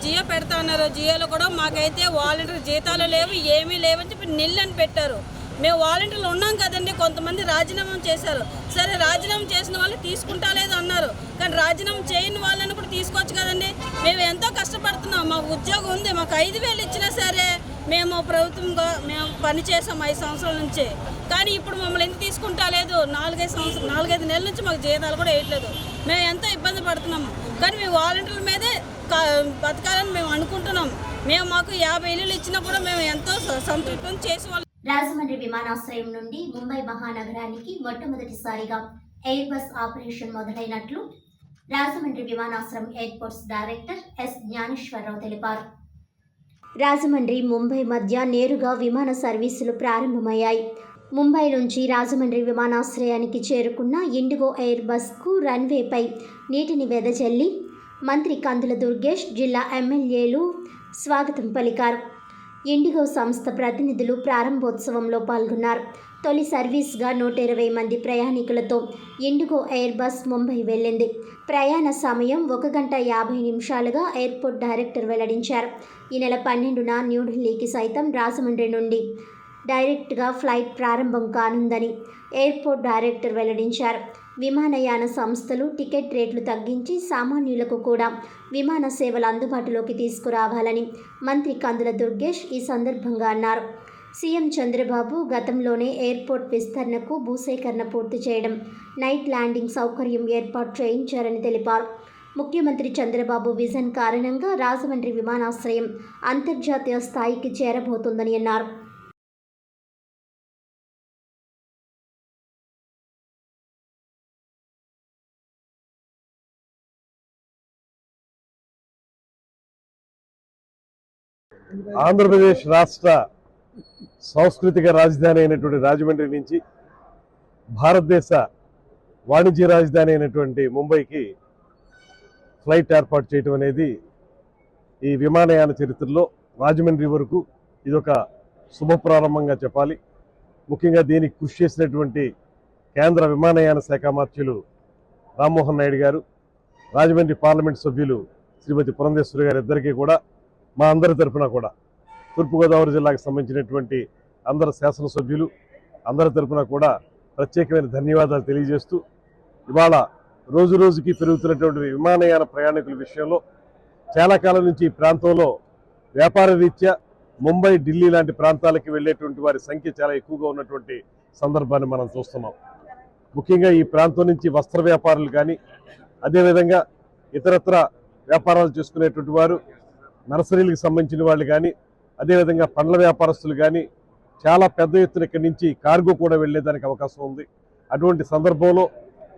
జియో పెడతా అన్నారు. జియోలో కూడా మాకైతే వాలంటీర్ జీతాలు లేవు, ఏమీ లేవని చెప్పి నిల్లని పెట్టారు. మేము వాలంటీర్లు ఉన్నాం కదండి. కొంతమంది రాజీనామా చేశారు. సరే రాజీనామా చేసిన వాళ్ళు తీసుకుంటా లేదు అన్నారు. కానీ రాజీనామా చేయని వాళ్ళని కూడా తీసుకోవచ్చు కదండి. మేము ఎంతో కష్టపడుతున్నాం, మాకు ఉద్యోగం ఉంది. మాకు 5,000 ఇచ్చినా సరే మేము ప్రభుత్వంగా మేము పనిచేసాం 5 సంవత్సరాల నుంచి. కానీ ఇప్పుడు మమ్మల్ని ఎందుకు తీసుకుంటా లేదు? 4-5 నెలల నుంచి మాకు జీతాలు కూడా వేయట్లేదు. మేము ఎంతో ఇబ్బంది పడుతున్నాము. కానీ మేము వాలంటీర్ల మీదే బతకాలని మేము అనుకుంటున్నాం. మాకు 50 ఇల్లులు ఇచ్చినా కూడా మేము ఎంతో సంతృప్తం చేసేవాళ్ళం. రాజమండ్రి విమానాశ్రయం నుండి ముంబై మహానగరానికి మొట్టమొదటిసారిగా ఎయిర్ బస్ ఆపరేషన్ మొదలైనట్లు రాజమండ్రి విమానాశ్రయం ఎయిర్పోర్ట్స్ డైరెక్టర్ ఎస్ జ్ఞానేశ్వరరావు తెలిపారు. రాజమండ్రి ముంబై మధ్య నేరుగా విమాన సర్వీసులు ప్రారంభమయ్యాయి. ముంబై నుంచి రాజమండ్రి విమానాశ్రయానికి చేరుకున్న ఇండిగో ఎయిర్ బస్కు రన్వేపై నీటిని వెదజల్లి మంత్రి కందుల దుర్గేష్, జిల్లా ఎమ్మెల్యేలు స్వాగతం పలికారు. ఇండిగో సంస్థ ప్రతినిధులు ప్రారంభోత్సవంలో పాల్గొన్నారు. తొలి సర్వీస్గా 120 మంది ప్రయాణికులతో ఇండిగో ఎయిర్ బస్ ముంబై వెళ్ళింది. ప్రయాణ సమయం 1 గంట 50 నిమిషాలుగా ఎయిర్పోర్ట్ డైరెక్టర్ వెల్లడించారు. ఈ నెల 12న న్యూఢిల్లీకి సైతం రాజమండ్రి నుండి డైరెక్ట్గా ఫ్లైట్ ప్రారంభం కానుందని ఎయిర్పోర్ట్ డైరెక్టర్ వెల్లడించారు. విమానయాన సంస్థలు టికెట్ రేట్లు తగ్గించి సామాన్యులకు కూడా విమాన సేవలు అందుబాటులోకి తీసుకురావాలని మంత్రి కందుల దుర్గేష్ ఈ సందర్భంగా అన్నారు. సీఎం చంద్రబాబు గతంలోనే ఎయిర్పోర్ట్ విస్తరణకు భూసేకరణ పూర్తి చేయడం, నైట్ ల్యాండింగ్ సౌకర్యం ఏర్పాటు చేయించారని తెలిపారు. ముఖ్యమంత్రి చంద్రబాబు విజన్ కారణంగా రాజమండ్రి విమానాశ్రయం అంతర్జాతీయ స్థాయికి చేరబోతోందని అన్నారు. ఆంధ్రప్రదేశ్ రాష్ట్ర సాంస్కృతిక రాజధాని అయినటువంటి రాజమండ్రి నుంచి భారతదేశ వాణిజ్య రాజధాని అయినటువంటి ముంబైకి ఫ్లైట్ ఏర్పాటు చేయడం అనేది ఈ విమానయాన చరిత్రలో రాజమండ్రి వరకు ఇదొక శుభ ప్రారంభంగా చెప్పాలి. ముఖ్యంగా దీనికి కృషి చేసినటువంటి కేంద్ర విమానయాన శాఖ మంత్రులు రామ్మోహన్ నాయుడు గారు, రాజమండ్రి పార్లమెంట్ సభ్యులు శ్రీమతి పురంధేశ్వరి గారు ఇద్దరికీ కూడా మా అందరి తరఫున కూడా, తూర్పుగోదావరి జిల్లాకు సంబంధించినటువంటి అందరు శాసనసభ్యులు అందరి తరఫున కూడా ప్రత్యేకమైన ధన్యవాదాలు తెలియజేస్తూ, ఇవాళ రోజు రోజుకి పెరుగుతున్నటువంటి విమానయాన ప్రయాణికుల విషయంలో చాలా కాలం నుంచి ఈ ప్రాంతంలో వ్యాపార రీత్యా ముంబై, ఢిల్లీ లాంటి ప్రాంతాలకి వెళ్ళేటువంటి వారి సంఖ్య చాలా ఎక్కువగా ఉన్నటువంటి సందర్భాన్ని మనం చూస్తున్నాం. ముఖ్యంగా ఈ ప్రాంతం నుంచి వస్త్ర వ్యాపారులు కానీ, అదేవిధంగా ఇతరత్ర వ్యాపారాలు చేసుకునేటువంటి వారు, నర్సరీలకు సంబంధించిన వాళ్ళు కానీ, అదేవిధంగా పండ్ల వ్యాపారస్తులు కానీ చాలా పెద్ద ఎత్తున ఇక్కడి నుంచి కార్గో కూడా వెళ్ళేదానికి అవకాశం ఉంది. అటువంటి సందర్భంలో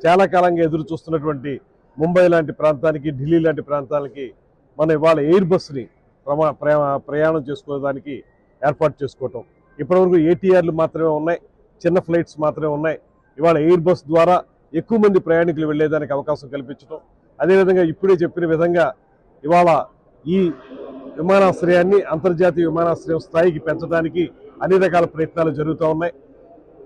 చాలా కాలంగా ఎదురు చూస్తున్నటువంటి ముంబై లాంటి ప్రాంతానికి, ఢిల్లీ లాంటి ప్రాంతాలకి మనం ఇవాళ ఎయిర్ బస్ని ప్రయాణం చేసుకోవడానికి ఏర్పాటు చేసుకోవటం. ఇప్పటివరకు ఏటీఆర్లు మాత్రమే ఉన్నాయి, చిన్న ఫ్లైట్స్ మాత్రమే ఉన్నాయి. ఇవాళ ఎయిర్ బస్ ద్వారా ఎక్కువ మంది ప్రయాణికులు వెళ్ళేదానికి అవకాశం కల్పించడం, అదేవిధంగా ఇప్పుడే చెప్పిన విధంగా ఇవాళ ఈ విమానాశ్రయాన్ని అంతర్జాతీయ విమానాశ్రయం స్థాయికి పెంచడానికి అన్ని రకాల ప్రయత్నాలు జరుగుతూ ఉన్నాయి.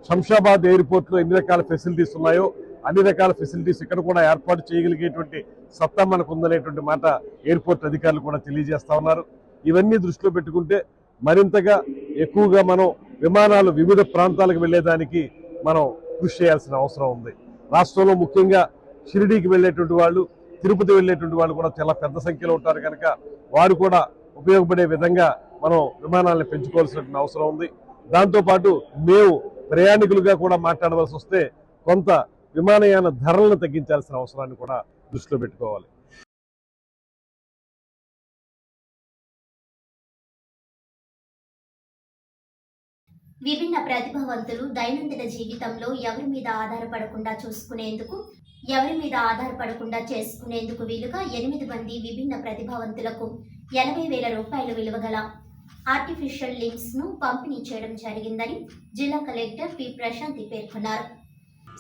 శంషాబాద్ ఎయిర్పోర్ట్లో ఎన్ని రకాల ఫెసిలిటీస్ ఉన్నాయో అన్ని రకాల ఫెసిలిటీస్ ఇక్కడ కూడా ఏర్పాటు చేయగలిగేటువంటి సత్తా మనకు ఉందనేటువంటి మాట ఎయిర్పోర్ట్ అధికారులు కూడా తెలియజేస్తా ఉన్నారు. ఇవన్నీ దృష్టిలో పెట్టుకుంటే మరింతగా ఎక్కువగా మనం విమానాలు వివిధ ప్రాంతాలకు వెళ్ళేదానికి మనం కృషి చేయాల్సిన అవసరం ఉంది. రాష్ట్రంలో ముఖ్యంగా షిరిడీకి వెళ్ళేటువంటి వాళ్ళు, తిరుపతి వెళ్ళేటువంటి వాళ్ళు కూడా చాలా పెద్ద సంఖ్యలో ఉంటారు కనుక వారు కూడా ఉపయోగపడే విధంగా మనం విమానాలను పెంచుకోవాల్సిన అవసరం ఉంది. దాంతోపాటు మేము ప్రయాణికులుగా కూడా మాట్లాడవలసి వస్తే కొంత విమానయాన ధరలను తగ్గించాల్సిన అవసరాన్ని కూడా దృష్టిలో పెట్టుకోవాలి. విభిన్న ప్రతిభావంతులు దైనందిన జీవితంలో ఎవరి మీద ఆధారపడకుండా చేసుకునేందుకు వీలుగా 8 మంది విభిన్న ప్రతిభావంతులకు 80,000 రూపాయలు విలువ గల ఆర్టిఫిషియల్ లింబ్స్ ను పంపిణీ చేయడం జరిగిందని జిల్లా కలెక్టర్ పి ప్రశాంతి పేర్కొన్నారు.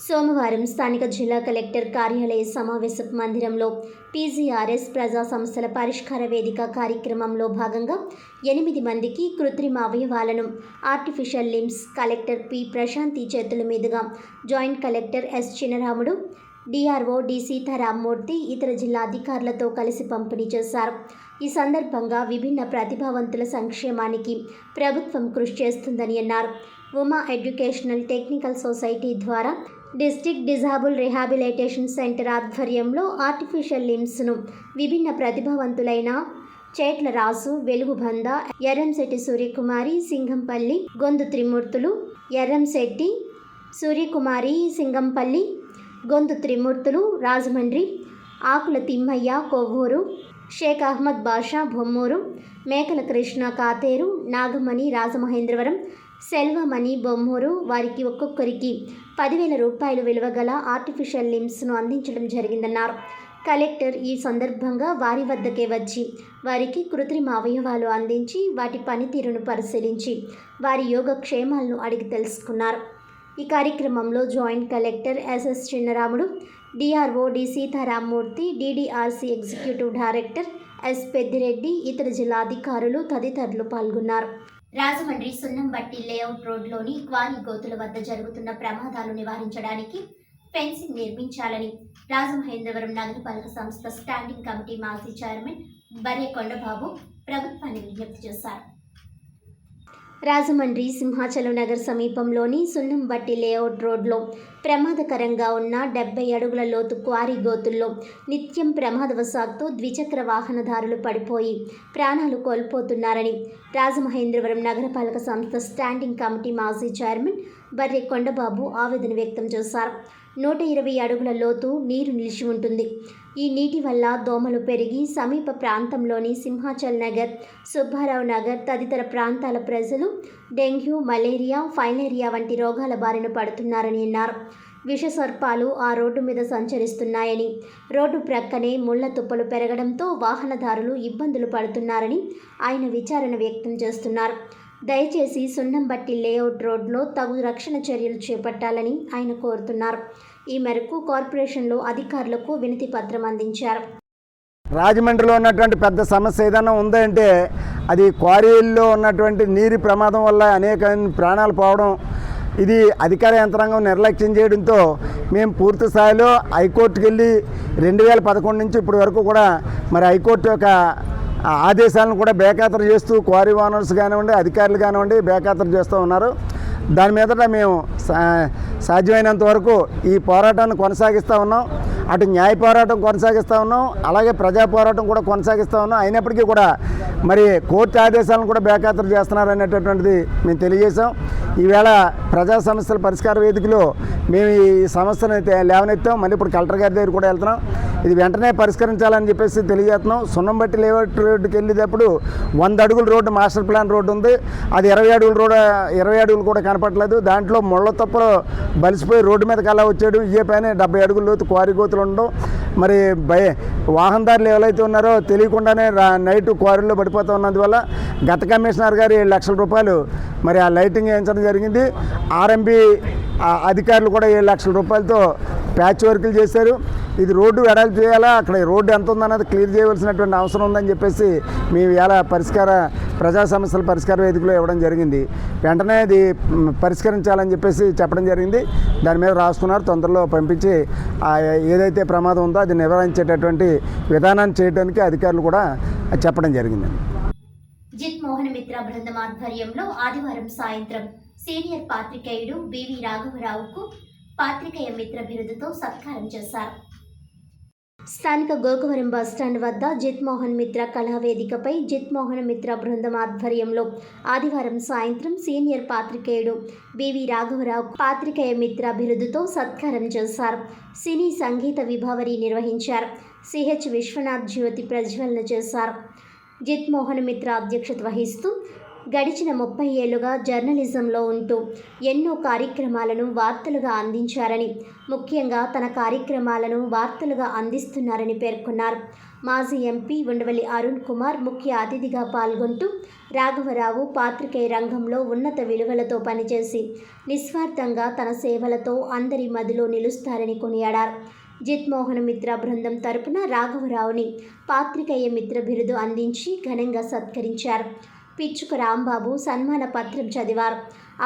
సోమవారం స్థానిక జిల్లా కలెక్టర్ కార్యాలయ సమావేశ మందిరంలో పీజీఆర్ఎస్ ప్రజా సంస్థల పరిష్కార వేదిక కార్యక్రమంలో భాగంగా 8 మందికి కృత్రిమ అవయవాలను artificial limbs collector P Prashanti చేతుల మీదుగా joint collector S Chinnaramudu, DRO D Sitaramamurthy ఇతర జిల్లా అధికారులతో కలిసి పంపిణీ చేశారు. ఈ సందర్భంగా విభిన్న ప్రతిభావంతుల సంక్షేమానికి ప్రభుత్వం కృషి చేస్తుందని అన్నారు. ఉమా ఎడ్యుకేషనల్ టెక్నికల్ సొసైటీ ద్వారా డిస్ట్రిక్ట్ డిజాబుల్ రిహాబిలిటేషన్ సెంటర్ ఆధ్వర్యంలో ఆర్టిఫిషియల్ లింబ్స్ను విభిన్న ప్రతిభావంతులైన చేట్ల రాసు, వెలుగుబంద, ఎర్రంశెట్టి సూర్యకుమారి, సింగంపల్లి, గొంతు త్రిమూర్తులు, ఎర్రంశెట్టి సూర్యకుమారి, సింగంపల్లి, గొంతు త్రిమూర్తులు, రాజమండ్రి, ఆకుల తిమ్మయ్య, కొవ్వూరు, షేక్ అహ్మద్ బాషా, బొమ్మూరు, మేకల కృష్ణ, కాతేరు, నాగమణి, రాజమహేంద్రవరం, సెల్వమణి, బొమ్మూరు వారికి ఒక్కొక్కరికి 10,000 రూపాయలు విలువ గల ఆర్టిఫిషియల్ లింబ్స్ను అందించడం జరిగిందన్నారు. కలెక్టర్ ఈ సందర్భంగా వారి వద్దకే వచ్చి వారికి కృత్రిమ అవయవాలు అందించి వాటి పనితీరును పరిశీలించి వారి యోగక్షేమాలను అడిగి తెలుసుకున్నారు. ఈ కార్యక్రమంలో joint collector SS Chinnaramudu, DRO D Sitaramamurthy, DDRC executive director S Peddireddy, ఇతర జిల్లా అధికారులు తదితరులు పాల్గొన్నారు. రాజమండ్రి సున్నంబట్టి లేఅవుట్ రోడ్లోని క్వారీ గోతుల వద్ద జరుగుతున్న ప్రమాదాలు నివారించడానికి ఫెన్సింగ్ నిర్మించాలని రాజమహేంద్రవరం నగరపాలక సంస్థ స్టాండింగ్ కమిటీ మాజీ చైర్మన్ బర్రె కొండబాబు ప్రభుత్వాన్ని విజ్ఞప్తి చేశారు. రాజమండ్రి సింహాచలం నగర్ సమీపంలోని సున్నంబట్టి లేఅవుట్ రోడ్లో ప్రమాదకరంగా ఉన్న 70 అడుగుల లోతు క్వారీ గోతుల్లో నిత్యం ప్రమాదవశాత్తు ద్విచక్ర వాహనదారులు పడిపోయి ప్రాణాలు కోల్పోతున్నారని రాజమహేంద్రవరం నగరపాలక సంస్థ స్టాండింగ్ కమిటీ మాజీ చైర్మన్ బర్రె కొండబాబు ఆవేదన వ్యక్తం చేశారు. 120 అడుగుల లోతు నీరు నిలిచి ఉంటుంది. ఈ నీటి వల్ల దోమలు పెరిగి సమీప ప్రాంతంలోని సింహాచల్ నగర్, సుబ్బారావు నగర్ తదితర ప్రాంతాల ప్రజలు డెంగ్యూ, మలేరియా, ఫైలేరియా వంటి రోగాల బారిన పడుతున్నారని అన్నారు. విషసర్పాలు ఆ రోడ్డు మీద సంచరిస్తున్నాయని, రోడ్డు ప్రక్కనే ముళ్ల తుప్పలు పెరగడంతో వాహనదారులు ఇబ్బందులు పడుతున్నారని ఆయన విచారణ వ్యక్తం చేస్తున్నారు. దయచేసి సున్నంబట్టి లేఅవుట్ రోడ్లో తగు రక్షణ చర్యలు చేపట్టాలని ఆయన కోరుతున్నారు. ఈ మేరకు కార్పొరేషన్లో అధికారులకు వినతి పత్రం అందించారు. రాజమండ్రిలో ఉన్నటువంటి పెద్ద సమస్య ఏదైనా ఉందంటే అది క్వారీల్లో ఉన్నటువంటి నీరు ప్రమాదం వల్ల అనేక ప్రాణాలు పోవడం, ఇది అధికార యంత్రాంగం నిర్లక్ష్యం చేయడంతో మేము పూర్తి స్థాయిలో హైకోర్టుకి వెళ్ళి 2011 నుంచి ఇప్పటి వరకు కూడా మరి హైకోర్టు యొక్క ఆదేశాలను కూడా బేఖాతరు చేస్తూ క్వారీ ఓనర్స్ కానివ్వండి, అధికారులు కానివ్వండి బేఖాతరు చేస్తూ ఉన్నారు. దాని మీదట మేము సాధ్యమైనంత వరకు ఈ పోరాటాన్ని కొనసాగిస్తూ ఉన్నాం. అటు న్యాయ పోరాటం కొనసాగిస్తూ ఉన్నాం, అలాగే ప్రజా పోరాటం కూడా కొనసాగిస్తూ ఉన్నాం. అయినప్పటికీ కూడా మరి కోర్టు ఆదేశాలను కూడా బేఖాతరు చేస్తున్నారు అనేటటువంటిది మేము తెలియజేశాం. ఈవేళ ప్రజా సమస్యల పరిష్కార వేదికలో మేము ఈ సమస్యను లేవనెత్తాం. మళ్ళీ ఇప్పుడు కలెక్టర్ గారి దగ్గర కూడా వెళ్తున్నాం. ఇది వెంటనే పరిష్కరించాలని చెప్పేసి తెలియజేస్తున్నాం. సున్నంబట్టి లేఅవుట్ రోడ్డుకి వెళ్ళేటప్పుడు 100 అడుగుల రోడ్డు మాస్టర్ ప్లాన్ రోడ్డు ఉంది. అది 20 అడుగులు కూడా కనపడలేదు. దాంట్లో ముళ్ళ తప్పలు బలిసిపోయి రోడ్డు మీదకి అలా వచ్చాడు. ఇయ్యే పైన 70 అడుగుల లోతు క్వారీ గోతులు ఉండడం, మరి వాహనదారులు ఎవరైతే ఉన్నారో తెలియకుండానే నైట్ క్వారీలో పడిపోతూ ఉన్నందువల్ల గత కమిషనర్ గారు 7 లక్షల రూపాయలు మరి ఆ లైటింగ్ వేయించడం జరిగింది. ఆర్ఎంబి అధికారులు కూడా 7 లక్షల రూపాయలతో ప్యాచ్ వర్కులు చేశారు. ఇది రోడ్డు వెడల్పు చేయాలా, అక్కడ రోడ్డు ఎంత ఉందన్నది క్లియర్ చేయవలసినటువంటి అవసరం ఉందని చెప్పేసి మేము ఇలా ప్రజా సమస్యల పరిష్కార వేదికలో ఇవ్వడం జరిగింది. వెంటనే ఇది పరిష్కరించాలని చెప్పేసి చెప్పడం జరిగింది. దాని మీద రాసుకున్నారు. తొందరలో పంపించి ఏదైతే ప్రమాదం ఉందో అది నివారించేటటువంటి విధానాన్ని చేయడానికి అధికారులు కూడా చెప్పడం జరిగింది. జిత్ మోహన మిత్ర బృందం ఆధ్వర్యంలో ఆదివారం సాయంత్రం సీనియర్ పాత్రికేయుడు బివి రాఘవరావుకు పాత్రికేయ మిత్ర బిరుదుతో సత్కారం చేశారు. స్థానిక గోకవరం బస్టాండ్ వద్ద జిత్ మోహన్ మిత్ర కళావేదికపై జిత్ మోహన్ మిత్ర బృందం ఆధ్వర్యంలో ఆదివారం సాయంత్రం సీనియర్ పాత్రికేయుడు బివి రాఘవరావు పాత్రికేయ మిత్ర బిరుదుతో సత్కారం చేశారు. సినీ సంగీత విభావరి నిర్వహించారు. సిహెచ్ విశ్వనాథ్ జ్యోతి ప్రజ్వలన చేశారు. జిత్ మోహన్ మిత్ర అధ్యక్షత వహిస్తూ గడిచిన 30 ఏళ్లుగా జర్నలిజంలో ఉంటూ ఎన్నో కార్యక్రమాలను వార్తలుగా అందించారని, ముఖ్యంగా తన కార్యక్రమాలను వార్తలుగా అందిస్తున్నారని పేర్కొన్నారు. మాజీ ఎంపీ ఉండవల్లి అరుణ్ కుమార్ ముఖ్య అతిథిగా పాల్గొంటూ రాఘవరావు పాత్రికేయ రంగంలో ఉన్నత విలువలతో పనిచేసి నిస్వార్థంగా తన సేవలతో అందరి మదిలో నిలుస్తారని కొనియాడారు. జిత్ మోహన మిత్ర బృందం తరపున రాఘవరావుని పాత్రికేయ మిత్ర బిరుదు అందించి ఘనంగా సత్కరించారు. పిచ్చుక రాంబాబు సన్మాన పత్రం చదివారు.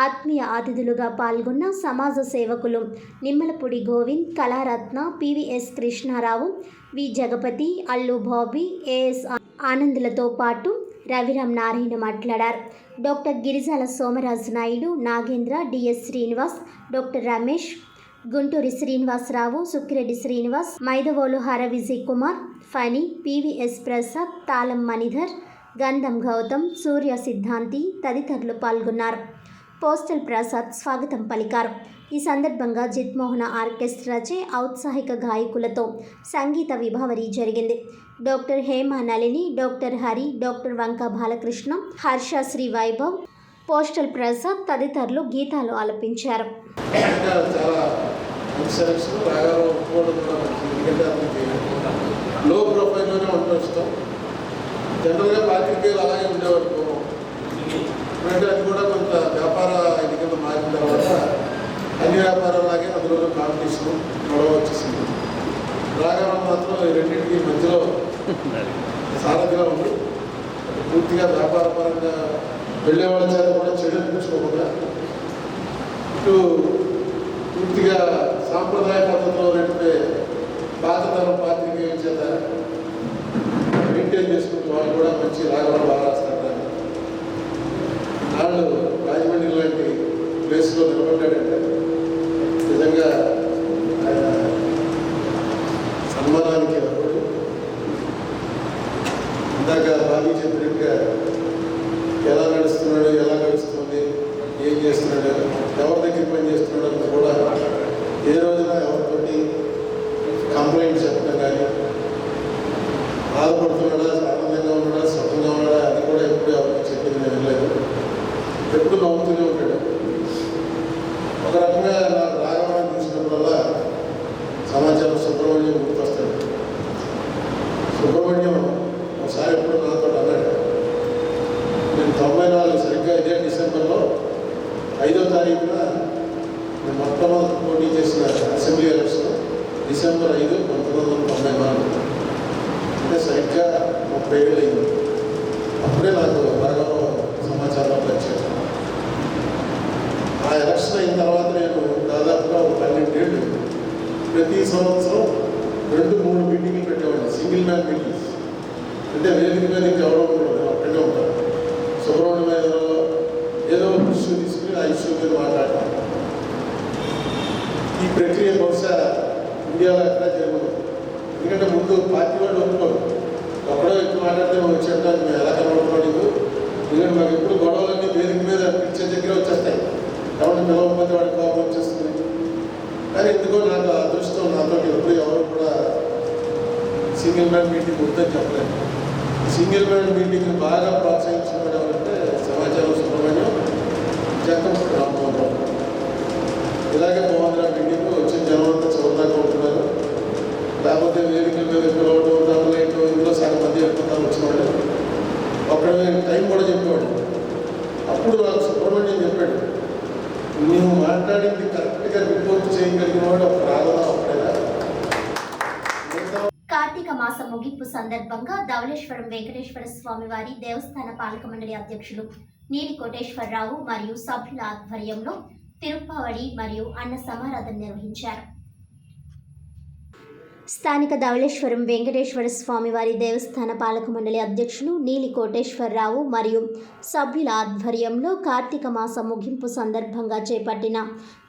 ఆత్మీయ అతిథులుగా పాల్గొన్న సమాజ సేవకులు Nimmalapudi Govind, Kalaratna, PVS Krishnarao, V Jagapathi, Allu Bobby, AS ఆనందులతో పాటు రవిరామ్ నారాయణ మాట్లాడారు. Doctor Girijala Somaraju Naidu, Nagendra, DS Srinivas, doctor Ramesh, Gunturi Srinivasarao, Sukkireddy Srinivas, Maidavolu Hara Vijay Kumar, Phani, PVS Prasad, Talam Manidhar, గంధం గౌతమ్, సూర్య సిద్ధాంతి తదితరులు పాల్గొన్నారు. పోస్టల్ ప్రసాద్ స్వాగతం పలికారు. ఈ సందర్భంగా జిత్ మోహన ఆర్కెస్ట్రాచే ఔత్సాహిక గాయకులతో సంగీత విభావరి జరిగింది. Doctor Hema Nalini, doctor Hari, doctor వంక బాలకృష్ణ, హర్ష శ్రీ వైభవ్, పోస్టల్ ప్రసాద్ తదితరులు గీతాలు ఆలపించారు. జనరల్గా పాత్రికేయులు అలాగే ఉండేవారు. అంటే అది కూడా కొంత వ్యాపార ఇది కింద మారిన తర్వాత అన్ని వ్యాపారాలాగే అందులో కాంపిటీషన్ గొడవ వచ్చేసింది. రాఘవరావు మాత్రం ఈ రెండింటికి మధ్యలో సారథిగా ఉంది. పూర్తిగా వ్యాపారపరంగా వెళ్ళేవాళ్ళ చేత కూడా చెల్లించుకోకుండా ఇటు పూర్తిగా సాంప్రదాయ పద్ధతిలో ఉన్నట్టు పాతతరం పాత్రికేయుల చేత మెయింటైన్ చేసుకుంటూ వాళ్ళు కూడా మంచి రాఘవరావు బాగా రాస్తారు. వాళ్ళు రోజున ఎవరితోటి కంప్లైంట్ చెప్పడం కానీ బాధపడుతున్నాడా, ఆనందంగా ఉన్నాడా, సుఖంగా ఉన్నాడా అది కూడా ఎప్పుడు ఎవరికి చెప్పింది నేను లేదు. ఎప్పుడు నవ్వుతూనే ఉంటాడు. ఒక రకంగా నాకు రాఘవాన్ని చూసినప్పుడల్లా సమాచారం సుబ్రహ్మణ్యం గుర్తొస్తాడు. సుబ్రహ్మణ్యం ఒకసారి ఎప్పుడు నాతో అన్నాడు, నేను 94 సరిగ్గా ఇదే డిసెంబర్లో 5వ తారీఖున నేను మొట్టమొదటి పోటీ చేసిన అసెంబ్లీ ఎలక్షన్ డిసెంబర్ 5, 1994, అంటే సరిగ్గా 30 ఏళ్ళు అయింది. అప్పుడే నాకు రాఘవ సమాచారం వచ్చాడు. ఆ ఎలక్షన్ అయిన తర్వాత నేను దాదాపుగా 12 ఏళ్ళు ప్రతి సంవత్సరం 2-3 మీటింగ్లు పెట్టేవాడిని, సింగిల్ మ్యాన్ మీటింగ్స్. అంటే వేదిక మీద ఎవరో ఉండదు, అక్కడే ఉంటాను. సుబ్రహ్మణ్యం మీద ఏదో ఇష్యూ తీసుకుని ఆ ఇష్యూ మీద మాట్లాడతాను. ఈ ప్రక్రియ బహుశా ఇండియాలో ఎక్కడ జరగదు. ఎందుకంటే ముందు పార్టీ వాళ్ళు ఒప్పుకోరు. అప్పుడో ఎక్కువ మాట్లాడితే వచ్చేటానికి మేము ఎలా కనబడుకోలేదు. ఎందుకంటే మాకు ఎప్పుడు గొడవలన్నీ వేదిక మీద పిక్చర్ దగ్గర వచ్చేస్తాయి. కాబట్టి పిలవకపోతే వాడికి కోపం వచ్చేస్తుంది. కానీ ఎందుకో నాకు అదృష్టం, నాతో ఎప్పుడు ఎవరు కూడా సింగిల్ మ్యాన్ మీటింగ్ వద్దని చెప్పలేదు. సింగిల్ మ్యాన్ మీటింగ్ బాగా ప్రోత్సహించిన ఎవరంటే సమాచారం సుబ్రహ్మణ్యం, జక్కపూడి రామ్మోహన్ రావు. ఇలాగే మోహన్ రావు మీటింగ్ వచ్చిన జనం అంతా చదువుతాగా ఉంటున్నారు. లేకపోతే వేదికల మీద పిలవడం, డబ్బులైట్ ఇందులో సగం మంది ఎక్కువ వచ్చిన వాళ్ళు అక్కడ టైం కూడా చెప్పేవాడు. అప్పుడు నాకు సుబ్రహ్మణ్యం చెప్పాడు, నువ్వు మాట్లాడింది కరెక్ట్గా రిపోర్ట్ చేయగలిగిన వాడు ఒక రాఘవ అప్పుడేనా. కార్తీక మాస ముగింపు సందర్భంగా ధవళేశ్వరం వెంకటేశ్వర స్వామి వారి దేవస్థాన పాలక మండలి అధ్యక్షులు నీలి కోటేశ్వరరావు మరియు సభ్యుల ఆధ్వర్యంలో తిరుప్పావడి మరియు అన్న సమారాధన నిర్వహించారు. స్థానిక ధవళేశ్వరం వెంకటేశ్వర స్వామి వారి దేవస్థాన పాలక మండలి అధ్యక్షులు నీలి కోటేశ్వరరావు మరియు సభ్యుల ఆధ్వర్యంలో కార్తీక మాస ముగింపు సందర్భంగా చేపట్టిన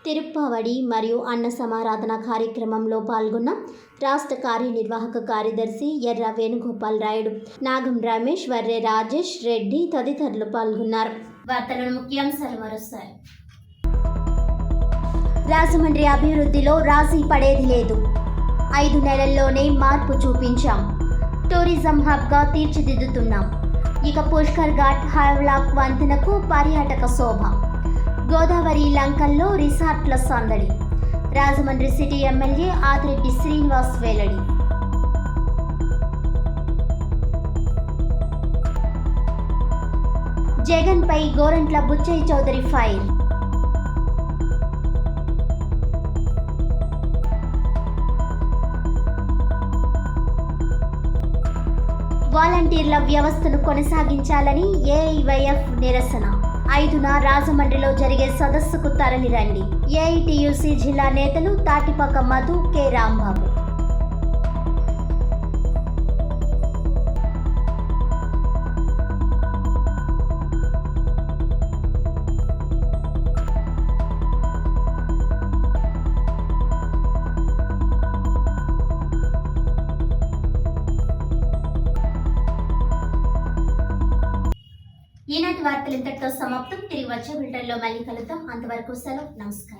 తిరుప్పావడి మరియు అన్న సమారాధన కార్యక్రమంలో పాల్గొన్న రాష్ట్ర కార్యనిర్వాహక కార్యదర్శి ఎర్ర వేణుగోపాల్ రాయుడు, నాగం రమేష్, వర్రె రాజేష్ రెడ్డి తదితరులు పాల్గొన్నారు. వార్తలను ముఖ్యాంశాలు మరోసారి. రాజమండ్రి అభివృద్ధిలో రాజీ పడేది లేదు. 5 నెలల్లోనే మార్పు చూపించాం. టూరిజం హబ్గా తీర్చిదిద్దుతున్నాం. ఇక పుష్కర్ ఘాట్ హైవ్లాక్ వంతెనకు పర్యాటక శోభ. గోదావరి లంకల్లో రిసార్ట్ల సందడి. రాజమండ్రి సిటీ ఎమ్మెల్యే ఆదిరెడ్డి శ్రీనివాస్ వెల్లడి. జగన్పై గోరంట్ల బుచ్చయ్య చౌదరి ఫైర్. వాలంటీర్ల వ్యవస్థను కొనసాగించాలని ఏఐవైఎఫ్ నిరసన. 5న రాజమండ్రిలో జరిగే సదస్సుకు తరలిరండి. ఏఐటియుసి జిల్లా నేతలు తాటిపాక మధు, కె రాంబాబు. ఈనాటి వార్తలు ఇంతటితో సమాప్తం. తిరిగి వచ్చే బులెటిన్లో మళ్ళీ కలుద్దాం. అంతవరకు సెలవు. నమస్కారం.